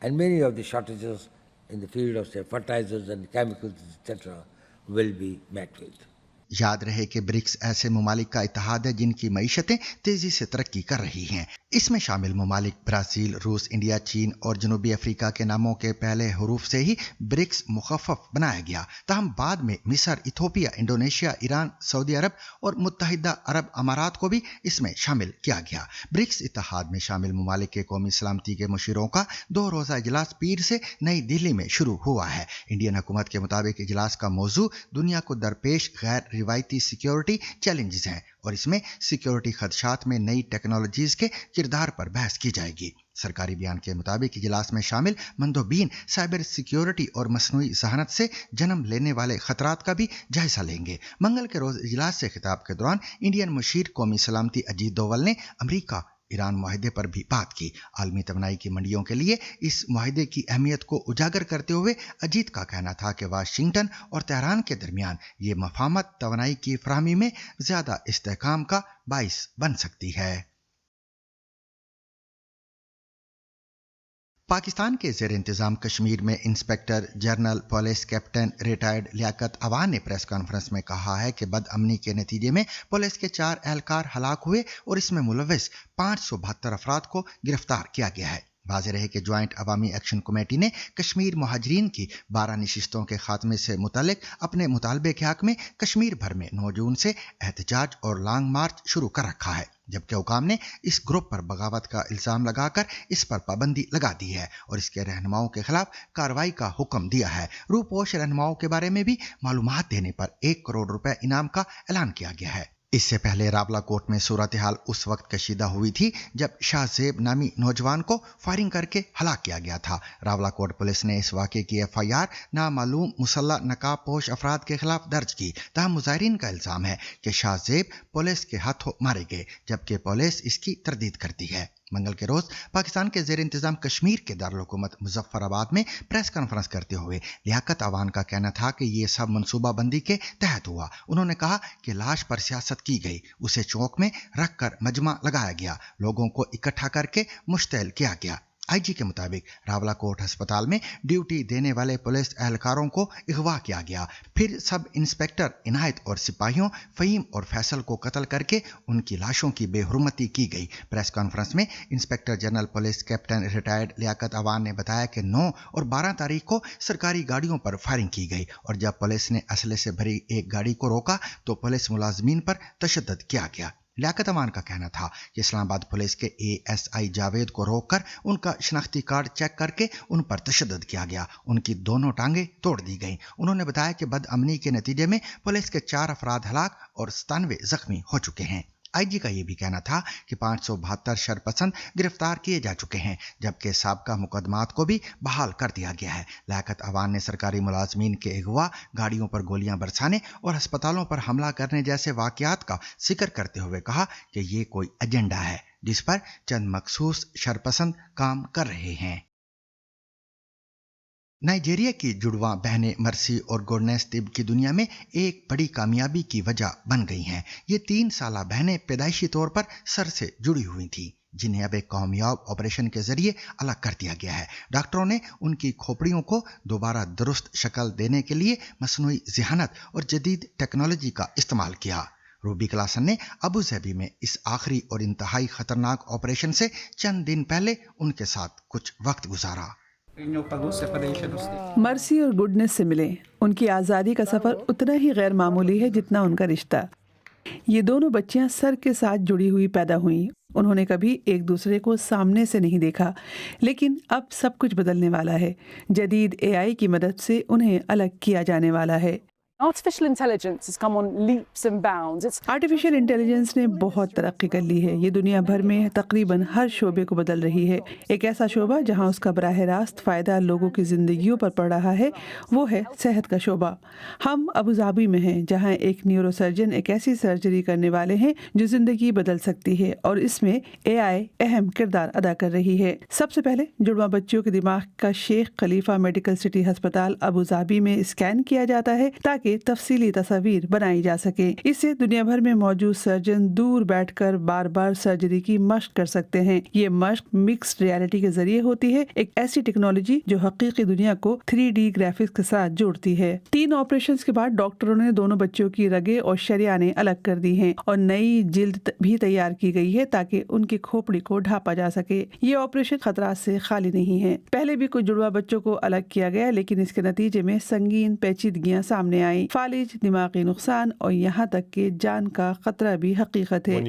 Speaker 6: and many of the shortages in the field of, say, fertilizers and chemicals, etc., will be met with.
Speaker 2: याद रहे कि BRICS ऐसे ममालिक का इत्तेहाद है जिनकी मईशतें तेजी से तरक्की कर रही हैं। इसमें शामिल ममालिक ब्राज़ील, रूस, इंडिया, चीन और जनूबी अफ्रीका के नामों के पहले हरूफ से ही ब्रिक्स मुखफ़्फ़फ बनाया गया। ताहम बाद में मिस्र, इथोपिया, इंडोनेशिया, ईरान, सऊदी अरब और मुत्तहिदा अरब अमारात को भी इसमें शामिल किया गया। ब्रिक्स इत्तेहाद में शामिल ममालिक के कौमी सलामती के मुशीरों का 2 रोज़ा इजलास पीर से नई दिल्ली में शुरू हुआ है। इंडियन हुकूमत के मुताबिक इजलास का मौजू दुनिया को दरपेश गैर रिवायती सिक्योरिटी चैलेंजेस हैं और इसमें सिक्योरिटी खदशात में नई टेक्नोलॉजीज के किरदार पर बहस की जाएगी। सरकारी बयान के मुताबिक इजलास में शामिल मंदोबीन साइबर सिक्योरिटी और मसनूई जहानत से जन्म लेने वाले खतरात का भी जायजा लेंगे। मंगल के रोज इजलास से खिताब के दौरान इंडियन मुशीर कौमी सलामती अजीत दोवल ने अमरीका ईरान मुआहदे पर भी बात की। आलमी तवानाई की मंडियों के लिए इस मुआहदे की अहमियत को उजागर करते हुए अजीत का कहना था कि वाशिंगटन और तेहरान के दरमियान ये मफाहमत तवानाई की फराहमी में ज्यादा इस्तेहकाम का बाइस बन सकती है। पाकिस्तान के ज़ेर इंतज़ाम कश्मीर में inspector general police captain retired Liaquat Awan ने प्रेस कॉन्फ्रेंस में कहा है कि बदअमनी के नतीजे में पुलिस के 4 एहलकार हलाक हुए और इसमें मुलविस 572 अफराद को गिरफ्तार किया गया है। वाज़ेह रहे कि ज्वाइंट अवामी एक्शन कमेटी ने कश्मीर मुहाजिरीन की 12 नशिस्तों के खात्मे से मुतल्लिक अपने मुतालबे के हक में कश्मीर भर में 9 जून से एहतजाज और लॉन्ग मार्च शुरू कर रखा है, जबकि हुकाम ने इस ग्रुप पर बगावत का इल्ज़ाम लगाकर इस पर पाबंदी लगा दी है और इसके रहनुमाओं के खिलाफ कार्रवाई का हुक्म दिया है। रूपोश रहनुमाओं के बारे में भी मालूमात देने पर 1 करोड़ रुपए इनाम का ऐलान किया गया है। इससे पहले रावलाकोट में सूरत हाल उस वक्त कशीदा हुई थी जब शाहजेब नामी नौजवान को फायरिंग करके हलाक किया गया था। रावलाकोट पुलिस ने इस वाक़े की FIR नामालूम मुसल्ला नकाबपोश अफराद के खिलाफ दर्ज की। तहम मुजाहिरीन का इल्ज़ाम है कि शाहजेब पुलिस के हाथों मारे गए, जबकि पुलिस इसकी तरदीद करती है। मंगल के रोज पाकिस्तान के ज़ेर इंतज़ाम कश्मीर के दारुल-हुकूमत मुजफ्फराबाद में प्रेस कॉन्फ्रेंस करते हुए लियाकत अवान का कहना था कि ये सब मनसूबाबंदी के तहत हुआ। उन्होंने कहा कि लाश पर सियासत की गई, उसे चौक में रख कर मजमा लगाया गया, लोगों को इकट्ठा करके मुश्तइल किया गया। IG के मुताबिक रावलाकोट अस्पताल में ड्यूटी देने वाले पुलिस एहलकारों को अगवा किया गया, फिर सब इंस्पेक्टर इनायत और सिपाहियों फ़हीम और फैसल को कत्ल करके उनकी लाशों की बेहुरमती की गई। प्रेस कॉन्फ्रेंस में inspector general police captain retired Liaquat Awan ने बताया कि 9 और 12 तारीख को सरकारी गाड़ियों पर फायरिंग की गई और जब पुलिस ने असले से भरी एक गाड़ी को रोका तो पुलिस मुलाजमीन पर तशद्दुद किया गया। लियाकत अवान का कहना था कि इस्लामाबाद पुलिस के ASI जावेद को रोककर उनका शनाख्ती कार्ड चेक करके उन पर तशद्दुद किया गया, उनकी दोनों टांगें तोड़ दी गईं। उन्होंने बताया कि बदअमनी के नतीजे में पुलिस के 4 अफराद हलाक और 97 जख्मी हो चुके हैं। IG का ये भी कहना था कि 572 शरपसंद गिरफ्तार किए जा चुके हैं, जबकि साबका मुकदमात को भी बहाल कर दिया गया है। लियाकत अवान ने सरकारी मुलाजमीन के अगवा, गाड़ियों पर गोलियां बरसाने और अस्पतालों पर हमला करने जैसे वाकयात का जिक्र करते हुए कहा कि ये कोई एजेंडा है जिस पर चंद मखसूस शरपसंद काम कर रहे हैं। नाइजीरिया की जुड़वां बहनें मर्सी और गुरनेस तिब की दुनिया में एक बड़ी कामयाबी की वजह बन गई हैं। ये 3 साला बहनें पैदाइशी तौर पर सर से जुड़ी हुई थीं, जिन्हें अब एक कामयाब ऑपरेशन के जरिए अलग कर दिया गया है। डॉक्टरों ने उनकी खोपड़ियों को दोबारा दुरुस्त शक्ल देने के लिए मसनूई ज़हानत और जदीद टेक्नोलॉजी का इस्तेमाल किया। रूबी क्लासन ने अबू धाबी में इस आखिरी और इंतहाई खतरनाक ऑपरेशन से चंद दिन पहले उनके साथ कुछ वक्त गुजारा।
Speaker 14: मर्सी और गुडनेस से मिले, उनकी आज़ादी का सफ़र उतना ही गैर मामूली है जितना उनका रिश्ता। ये दोनों बच्चियां सर के साथ जुड़ी हुई पैदा हुईं। उन्होंने कभी एक दूसरे को सामने से नहीं देखा, लेकिन अब सब कुछ बदलने वाला है। जदीद AI की मदद से उन्हें अलग किया जाने वाला है।
Speaker 15: Artificial intelligence has come on leaps and bounds.
Speaker 14: Artificial intelligence ने बहुत तरक्की कर ली है। ये दुनिया भर में तकरीबन हर शोबे को बदल रही है। एक ऐसा शोबा जहां उसका बराह रास्त फ़ायदा लोगों की ज़िंदगियों पर पड़ रहा है, वो है सेहत का शोबा। हम अबू धाबी में हैं, जहां एक न्यूरोसर्जन एक ऐसी सर्जरी करने वाले हैं जो ज़िंदगी बदल सकती है, और इसमें AI अहम किरदार अदा कर रही है। सबसे पहले जुड़वा बच्चियों के दिमाग का शेख खलीफा मेडिकल सिटी अस्पताल अबू धाबी में स्कैन किया जाता है ताकि तफसीली तस्वीर बनाई जा सके। इससे दुनिया भर में मौजूद सर्जन दूर बैठकर बार बार सर्जरी की मश्क कर सकते हैं। ये मश्क मिक्स्ड रियलिटी के जरिए होती है, एक ऐसी टेक्नोलॉजी जो हकीकी दुनिया को 3D ग्राफिक्स के साथ जोड़ती है। 3 ऑपरेशंस के बाद डॉक्टरों ने दोनों बच्चों की रगें और शरियानें अलग कर दी हैं और नई जिल्द भी तैयार की गई है ताकि उनकी खोपड़ी को ढांपा जा सके। ये ऑपरेशन खतरा से खाली नहीं है। पहले भी कुछ जुड़वा बच्चों को अलग किया गया, लेकिन इसके नतीजे में संगीन पेचीदगियां सामने आई। फालिज, दिमागी नुकसान और यहाँ तक कि जान का खतरा भी हकीकत है।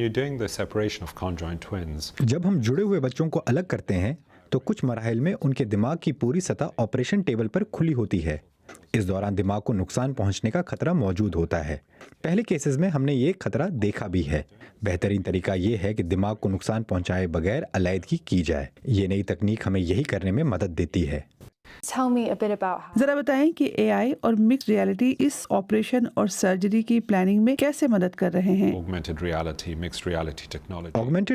Speaker 16: जब हम जुड़े हुए बच्चों को अलग करते हैं तो कुछ मराहिल में उनके दिमाग की पूरी सतह ऑपरेशन टेबल पर खुली होती है। इस दौरान दिमाग को नुकसान पहुंचने का खतरा मौजूद होता है। पहले केसेस में हमने ये खतरा देखा भी है। बेहतरीन तरीका ये है कि दिमाग को नुकसान पहुंचाए बगैर अलैदगी की जाए। ये नई तकनीक हमें यही करने में मदद देती है।
Speaker 14: जरा बताएं कि AI और मिक्स्ड रियलिटी इस ऑपरेशन और सर्जरी की प्लानिंग में कैसे मदद कर रहे हैं।
Speaker 16: ऑगमेंटेड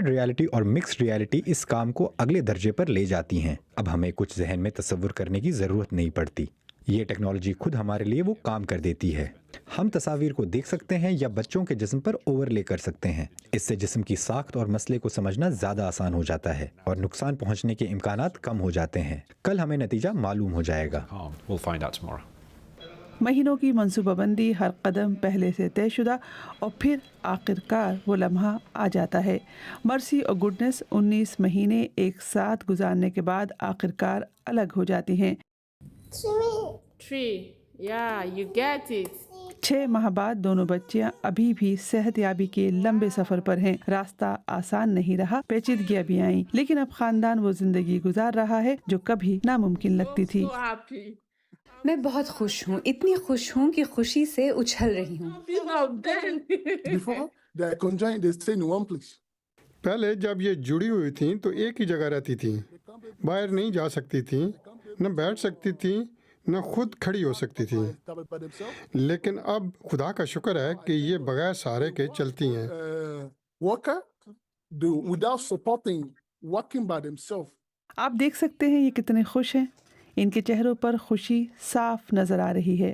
Speaker 16: रियलिटी और मिक्स्ड रियलिटी इस काम को अगले दर्जे पर ले जाती हैं। अब हमें कुछ जहन में तसव्वुर करने की जरूरत नहीं पड़ती। ये टेक्नोलॉजी खुद हमारे लिए वो काम कर देती है। हम तस्वीर को देख सकते हैं या बच्चों के जिस्म पर ओवरले कर सकते हैं। इससे जिस्म की साख्त और मसले को समझना ज़्यादा आसान हो जाता है और नुकसान पहुंचने के इम्कानात कम हो जाते हैं। कल हमें नतीजा मालूम हो जाएगा।
Speaker 14: महीनों की मंसूबाबंदी, हर कदम पहले से तयशुदा और फिर आखिरकार वो लम्हा आ जाता है। मर्सी और गुडनेस 19 महीने एक साथ गुजारने के बाद आखिरकार अलग हो जाती हैं। 6 माह बाद दोनों बच्चियां अभी भी सेहतयाबी के लंबे सफर पर हैं। रास्ता आसान नहीं रहा, पेचीदगियां भी आईं, लेकिन अब खानदान वो जिंदगी गुजार रहा है जो कभी नामुमकिन लगती थी।
Speaker 17: मैं बहुत खुश हूँ, इतनी खुश हूँ कि खुशी से उछल रही हूँ।
Speaker 18: पहले जब ये जुड़ी हुई थी तो एक ही जगह रहती थी, बाहर नहीं जा सकती थी, न बैठ सकती थी, न खुद खड़ी हो सकती थी। लेकिन अब खुदा का शुक्र है कि ये बगैर सहारे के चलती हैं।
Speaker 14: आप देख सकते हैं ये कितने खुश हैं। इनके चेहरों पर खुशी साफ नजर आ रही है।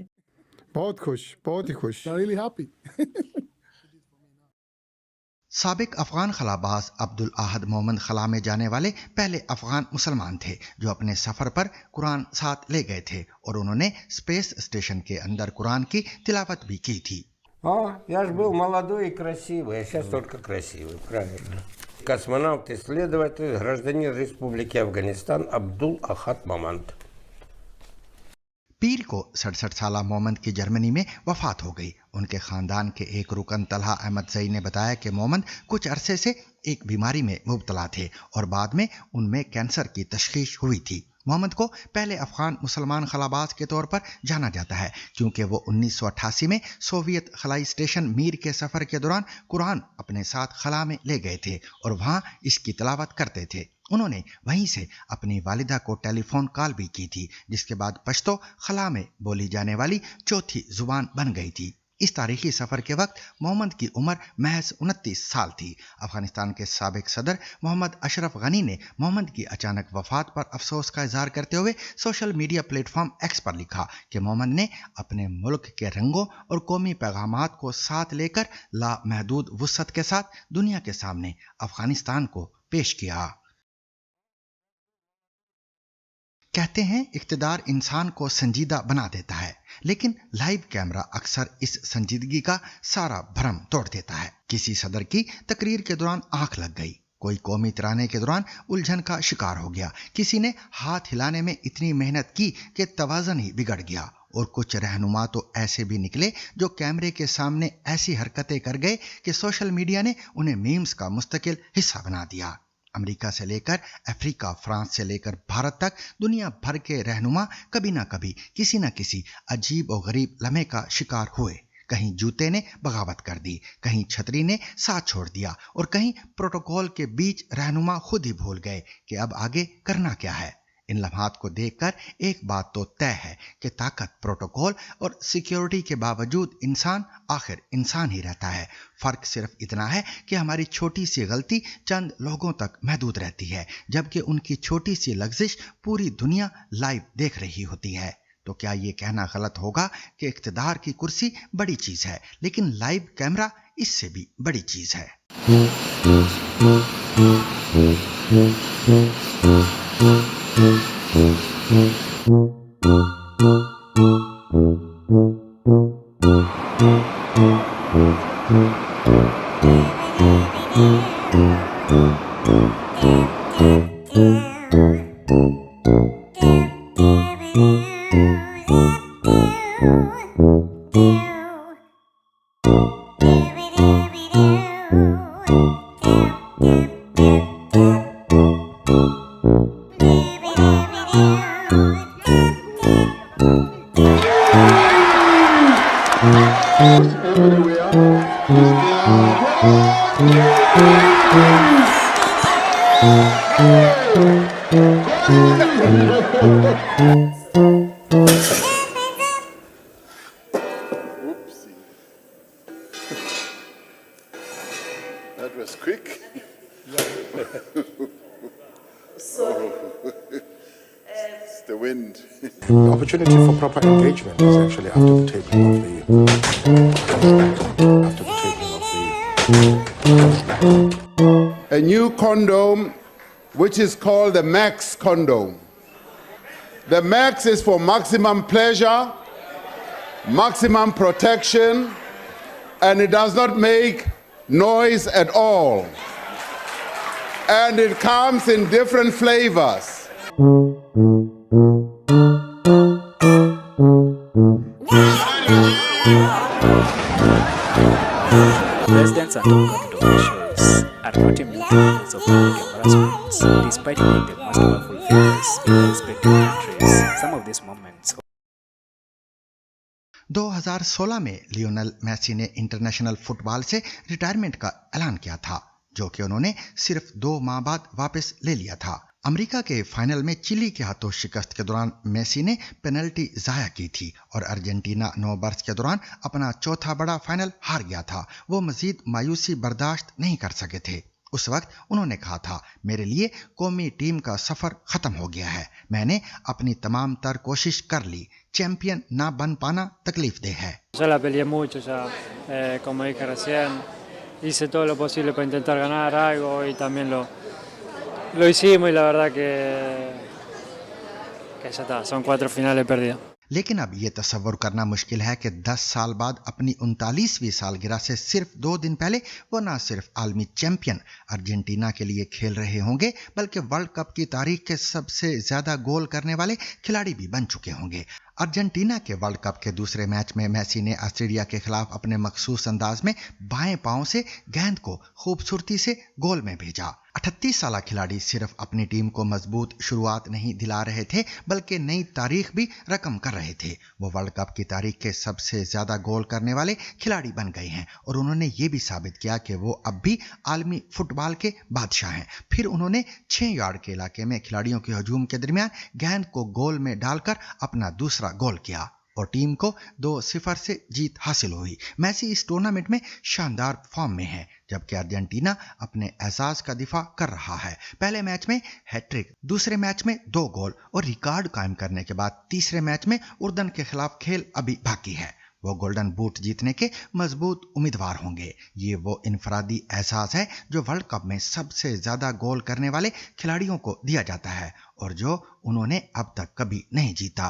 Speaker 18: बहुत खुश, बहुत ही खुश।
Speaker 2: साबिक अफगान खलाबाज अब्दुल आहद मोहम्मद खला में जाने वाले पहले अफगान मुसलमान थे जो अपने सफर पर कुरान साथ ले गए थे और उन्होंने स्पेस स्टेशन के अंदर कुरान की तिलावत भी की थी।
Speaker 19: Я ж был молодой и красивый, а сейчас только красивый, правильно. Космонавт-исследователь, гражданин Республики Афганистан Абдул Ахад Моманд.
Speaker 2: पीर को 67 साला मोहम्मद की जर्मनी में वफात हो गई। उनके खानदान के एक रुकन तलहा अहमद जई ने बताया कि मोहम्मद कुछ अरसे से एक बीमारी में मुब्तला थे और बाद में उनमें कैंसर की तशखीस हुई थी। मोहम्मद को पहले अफगान मुसलमान खलाबाज के तौर पर जाना जाता है क्योंकि वो 1988 में सोवियत खलाई स्टेशन मीर के सफर के दौरान कुरान अपने साथ खला में ले गए थे और वहां इसकी तिलावत करते थे। उन्होंने वहीं से अपनी वालिदा को टेलीफोन कॉल भी की थी, जिसके बाद पश्तो खला में बोली जाने वाली चौथी जुबान बन गई थी। इस तारीखी सफर के वक्त मोहम्मद की उम्र महज 29 साल थी। अफगानिस्तान के साबिक सदर मोहम्मद अशरफ गनी ने मोहम्मद की अचानक वफात पर अफसोस का इजहार करते हुए सोशल मीडिया प्लेटफॉर्म एक्स पर लिखा कि मोहम्मद ने अपने मुल्क के रंगों और कौमी पैगामात को साथ लेकर लामहदूद वुसअत के साथ दुनिया के सामने अफगानिस्तान को पेश किया। कहते हैं इक़्तिदार इंसान को संजीदा बना देता है, लेकिन लाइव कैमरा अक्सर इस संजीदगी का सारा भ्रम तोड़ देता है। किसी सदर की तकरीर के दौरान आंख लग गई, कोई कौमी तराने के दौरान उलझन का शिकार हो गया, किसी ने हाथ हिलाने में इतनी मेहनत की कि तवाज़न ही बिगड़ गया, और कुछ रहनुमा तो ऐसे भी निकले जो कैमरे के सामने ऐसी हरकतें कर गए कि सोशल मीडिया ने उन्हें मीम्स का मुस्तकिल हिस्सा बना दिया। अमेरिका से लेकर अफ्रीका, फ्रांस से लेकर भारत तक दुनिया भर के रहनुमा कभी ना कभी किसी न किसी अजीब और गरीब लम्हे का शिकार हुए। कहीं जूते ने बगावत कर दी, कहीं छतरी ने साथ छोड़ दिया और कहीं प्रोटोकॉल के बीच रहनुमा खुद ही भूल गए कि अब आगे करना क्या है। इन लम्हात को देखकर एक बात तो तय है कि ताकत, प्रोटोकॉल और सिक्योरिटी के बावजूद इंसान आखिर इंसान ही रहता है। फर्क सिर्फ इतना है कि हमारी छोटी सी गलती चंद लोगों तक महदूद रहती है, जबकि उनकी छोटी सी लग़ज़िश पूरी दुनिया लाइव देख रही होती है। तो क्या ये कहना गलत होगा कि इक़्तिदार की कुर्सी बड़ी चीज है, लेकिन लाइव कैमरा इससे भी बड़ी चीज है।
Speaker 20: That was quick. It's the wind.
Speaker 21: The opportunity for proper engagement is actually after the taping of
Speaker 20: A new condom, which is called the Max condom. The Max is for maximum pleasure. maximum protection, and it does not make noise at all. And it comes in different flavors.
Speaker 1: Presidents and government officials are condemning the methods of public embarrassments, despite being the most powerful figures in their respective countries. Some of these moments
Speaker 2: 2016 में Lionel Messi ने international football से retirement का ऐलान किया था, जो कि उन्होंने सिर्फ 2 माह बाद वापस ले लिया था। अमेरिका के फाइनल में चिली के हाथों शिकस्त के दौरान मेसी ने पेनल्टी जाया की थी और अर्जेंटीना 9 बरस के दौरान अपना चौथा बड़ा फाइनल हार गया था। वो मजीद मायूसी बर्दाश्त नहीं कर सके थे। उस वक्त उन्होंने कहा था, मेरे लिए कौमी टीम का सफर खत्म हो गया है। मैंने अपनी तमाम तर कोशिश कर ली, चैंपियन ना बन पाना तकलीफ दे है।
Speaker 22: La peleé mucho, o sea, como dije recién, hice todo lo posible para intentar ganar algo y también lo hicimos y la verdad que ya está, son 4 finales perdidas.
Speaker 2: लेकिन अब ये तसव्वुर करना मुश्किल है कि 10 साल बाद अपनी 39वीं सालगिरह से सिर्फ 2 दिन पहले वो न सिर्फ आलमी चैंपियन अर्जेंटीना के लिए खेल रहे होंगे, बल्कि वर्ल्ड कप की तारीख के सबसे ज्यादा गोल करने वाले खिलाड़ी भी बन चुके होंगे। अर्जेंटीना के वर्ल्ड कप के दूसरे मैच में मेसी ने ऑस्ट्रेलिया के खिलाफ अपने मखसूस अंदाज में बाएं पांव से गेंद को खूबसूरती से गोल में भेजा। 38 साला खिलाड़ी सिर्फ अपनी टीम को मजबूत शुरुआत नहीं दिला रहे थे, बल्कि नई तारीख भी रकम कर रहे थे। वो वर्ल्ड कप की तारीख के सबसे ज्यादा गोल करने वाले खिलाड़ी बन गए हैं और उन्होंने ये भी साबित किया कि वो अब भी आलमी फुटबॉल के बादशाह हैं। फिर उन्होंने 6 यार्ड के इलाके में खिलाड़ियों के हजूम के दरमियान गेंद को गोल में डालकर अपना दूसरा गोल किया और टीम को 2-0 से जीत हासिल हुई। मेसी इस टूर्नामेंट में शानदार फॉर्म में है, जबकि अर्जेंटीना अपने एहसास का दिफा कर रहा है। पहले मैच में हैट्रिक, दूसरे मैच में 2 गोल और रिकॉर्ड कायम करने के बाद तीसरे मैच में उर्दन के खिलाफ खेल अभी बाकी है। वो गोल्डन बूट जीतने के मजबूत उम्मीदवार होंगे। ये वो इनफरादी एहसास है जो वर्ल्ड कप में सबसे ज्यादा गोल करने वाले खिलाड़ियों को दिया जाता है और जो उन्होंने अब तक कभी नहीं जीता।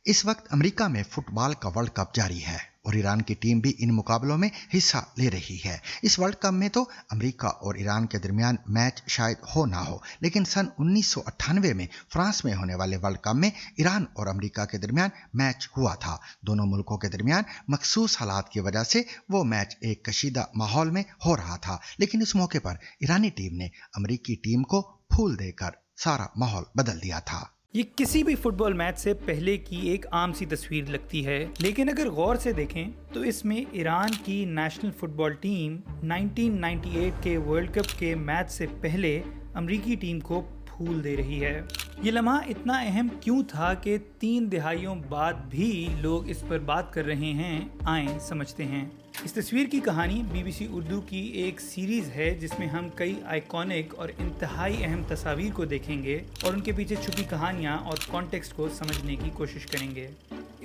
Speaker 2: इस वक्त अमेरिका में फुटबॉल का वर्ल्ड कप जारी है और ईरान की टीम भी इन मुकाबलों में हिस्सा ले रही है। इस वर्ल्ड कप में तो अमेरिका और ईरान के दरमियान मैच शायद हो ना हो, लेकिन सन 1998 में फ्रांस में होने वाले वर्ल्ड कप में ईरान और अमेरिका के दरमियान मैच हुआ था। दोनों मुल्कों के दरमियान मखसूस हालात की वजह से वो मैच एक कशीदा माहौल में हो रहा था, लेकिन इस मौके पर ईरानी टीम ने अमेरिकी टीम को फूल देकर सारा माहौल बदल दिया था।
Speaker 8: ये किसी भी फुटबॉल मैच से पहले की एक आम सी तस्वीर लगती है, लेकिन अगर गौर से देखें तो इसमें ईरान की नेशनल फुटबॉल टीम 1998 के वर्ल्ड कप के मैच से पहले अमेरिकी टीम को फूल दे रही है। ये लम्हा इतना अहम क्यों था कि 3 दहाइयों बाद भी लोग इस पर बात कर रहे हैं, आए समझते हैं। इस तस्वीर की कहानी BBC उर्दू की एक सीरीज़ है जिसमें हम कई आइकॉनिक और इंतहाई अहम तस्वीर को देखेंगे और उनके पीछे छुपी कहानियाँ और कॉन्टेक्स्ट को समझने की कोशिश करेंगे।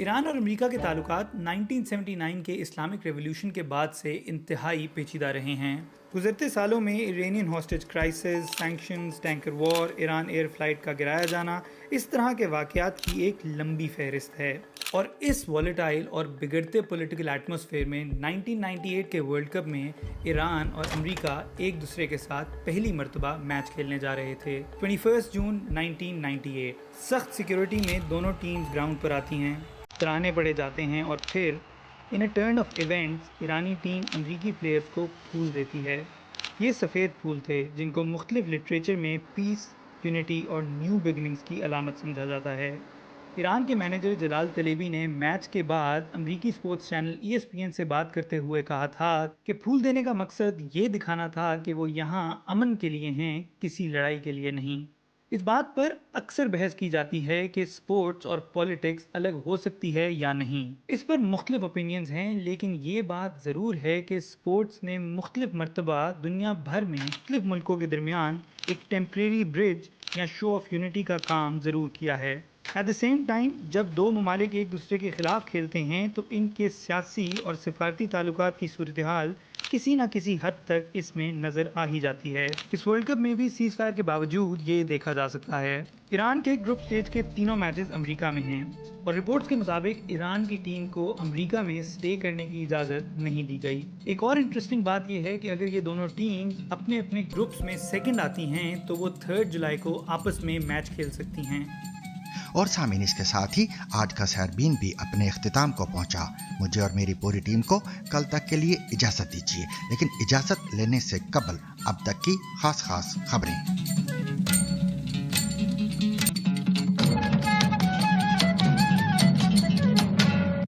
Speaker 8: ईरान और अमेरिका के ताल्लुकात 1979 के इस्लामिक रेवोल्यूशन के बाद से इंतहाई पेचीदा रहे हैं। गुज़रते सालों में Iranian hostage crisis, sanctions, tanker war, Iran air flight का गिराया जाना, इस तरह के वाक़यात की एक लंबी फहरिस्त है। और इस वॉलेटाइल और बिगड़ते पॉलिटिकल एटमॉस्फेयर में 1998 के वर्ल्ड कप में ईरान और अमेरिका एक दूसरे के साथ पहली मरतबा मैच खेलने जा रहे थे। 21 जून 1998 सख्त सिक्योरिटी में दोनों टीम्स ग्राउंड पर आती हैं, तराने पड़े जाते हैं और फिर in a turn of events ईरानी टीम अमेरिकी प्लेयर्स को फूल देती है। ये सफ़ेद फूल थे जिनको मुख्तलिफ लिटरेचर में पीस, यूनिटी और न्यू बिगनिंग्स की अलामत समझा जाता है। ईरान के मैनेजर जलाल तलेबी ने मैच के बाद अमेरिकी स्पोर्ट्स चैनल ESPN से बात करते हुए कहा था कि फूल देने का मकसद ये दिखाना था कि वो यहाँ अमन के लिए हैं, किसी लड़ाई के लिए नहीं। इस बात पर अक्सर बहस की जाती है कि स्पोर्ट्स और पॉलिटिक्स अलग हो सकती है या नहीं। इस पर मुख्तलिफ ओपिनियंस हैं, लेकिन ये बात ज़रूर है कि स्पोर्ट्स ने मुख्तलिफ मरतबा दुनिया भर में मुख्तलिफ मुल्कों के दरमियान एक टेम्परेरी ब्रिज या शो ऑफ यूनिटी का काम ज़रूर किया है। एट द सेम टाइम जब 2 ममालिक एक दूसरे के ख़िलाफ़ खेलते हैं तो इनके सियासी और सिफारती ताल्लुकात की सूरत हाल کسی نہ کسی حد تک اس میں نظر آ ہی جاتی ہے۔ اس ورلڈ کپ میں بھی سیز فائر کے باوجود یہ دیکھا جا سکتا ہے۔ ایران کے گروپ سٹیج کے تینوں میچز امریکہ میں ہیں اور رپورٹس کے مطابق ایران کی ٹیم کو امریکہ میں سٹے کرنے کی اجازت نہیں دی گئی۔ ایک اور انٹرسٹنگ بات یہ ہے کہ اگر یہ دونوں ٹیم اپنے اپنے گروپس میں سیکنڈ آتی ہیں تو وہ 3 جولائی کو آپس میں میچ کھیل سکتی ہیں۔
Speaker 2: اور سامعین، اس کے ساتھ ہی آج کا سحربین بھی اپنے اختتام کو پہنچا۔ مجھے اور میری پوری ٹیم کو کل تک کے لیے اجازت دیجیے، لیکن اجازت لینے سے قبل اب تک کی خاص خبریں۔